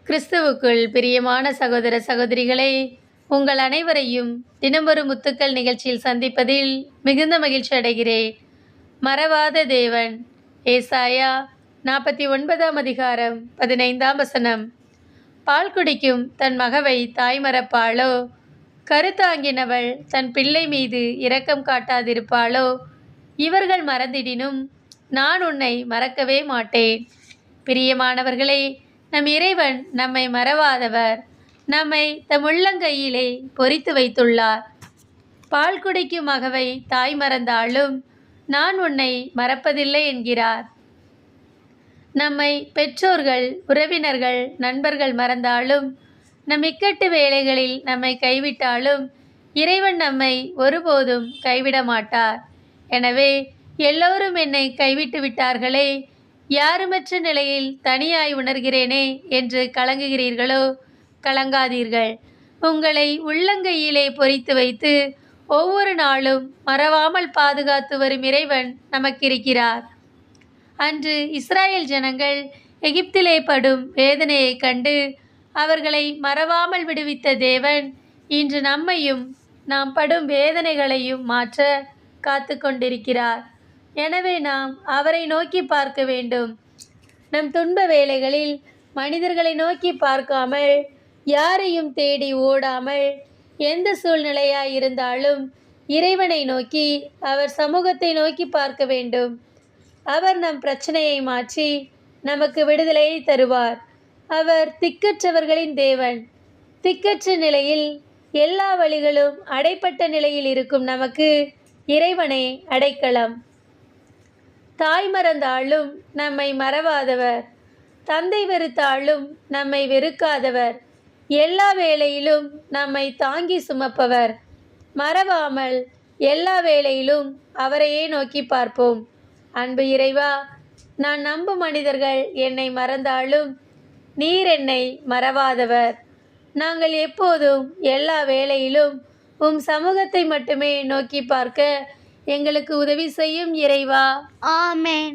கிறிஸ்துவுக்குள் பிரியமான சகோதர சகோதரிகளே, உங்கள் அனைவரையும் தினமொரு முத்துக்கள் நிகழ்ச்சியில் சந்திப்பதில் மிகுந்த மகிழ்ச்சி அடைகிறேன். மறவாத தேவன். ஏசாயா 49ஆம் அதிகாரம் 15ஆம் வசனம். பால் குடிக்கும் தன் மகவை தாய் மறப்பாளோ? கருத்தாங்கினவள் தன் பிள்ளை மீது இரக்கம் காட்டாதிருப்பாளோ? இவர்கள் மறந்திடினும் நான் உன்னை மறக்கவே மாட்டேன். பிரியமானவர்களே, நம் இறைவன் நம்மை மறவாதவர். நம்மை தம் உள்ளங்கையிலே பொறித்து வைத்துள்ளார். பால் குடிக்கும் மகவை தாய் மறந்தாலும் நான் உன்னை மறப்பதில்லை என்கிறார். நம்மை பெற்றோர்கள், உறவினர்கள், நண்பர்கள் மறந்தாலும், நம் இக்கட்டு வேளைகளில் நம்மை கைவிட்டாலும் இறைவன் நம்மை ஒருபோதும் கைவிட மாட்டார். எனவே எல்லோரும் என்னை கைவிட்டு விட்டார்களே, யாருமற்ற நிலையில் தனியாய் உணர்கிறேனே என்று கலங்குகிறீர்களோ? கலங்காதீர்கள். உங்களை உள்ளங்கையிலே பொறித்து வைத்து ஒவ்வொரு நாளும் மறவாமல் பாதுகாத்து வரும் இறைவன் நமக்கிருக்கிறார். அன்று இஸ்ராயேல் ஜனங்கள் எகிப்திலே படும் வேதனையை கண்டு அவர்களை மறவாமல் விடுவித்த தேவன் இன்று நம்மையும் நாம் படும் வேதனைகளையும் மாற்ற காத்து கொண்டிருக்கிறார். எனவே நாம் அவரை நோக்கி பார்க்க வேண்டும். நம் துன்ப வேளைகளில் மனிதர்களை நோக்கி பார்க்காமல், யாரையும் தேடி ஓடாமல், எந்த சூழ்நிலையாய் இருந்தாலும் இறைவனை நோக்கி, அவர் சமூகத்தை நோக்கி பார்க்க வேண்டும். அவர் நம் பிரச்சனையை மாற்றி நமக்கு விடுதலையை தருவார். அவர் திக்கற்றவர்களின் தேவன். திக்கற்ற நிலையில், எல்லா வழிகளும் அடைப்பட்ட நிலையில் இருக்கும் நமக்கு இறைவனே அடைக்கலம். தாய் மறந்தாலும் நம்மை மறவாதவர். தந்தை வெறுத்தாலும் நம்மை வெறுக்காதவர். எல்லா வேளையிலும் நம்மை தாங்கி சுமப்பவர். மறவாமல் எல்லா வேளையிலும் அவரையே நோக்கி பார்ப்போம். அன்பு இறைவா, நான் நம்பும் மனிதர்கள் என்னை மறந்தாலும் நீர் என்னை மறவாதவர். நாங்கள் எப்போதும் எல்லா வேளையிலும் உம் சமூகத்தை மட்டுமே நோக்கி பார்க்க எங்களுக்கு உதவி செய்யும் இறைவா. ஆமென்.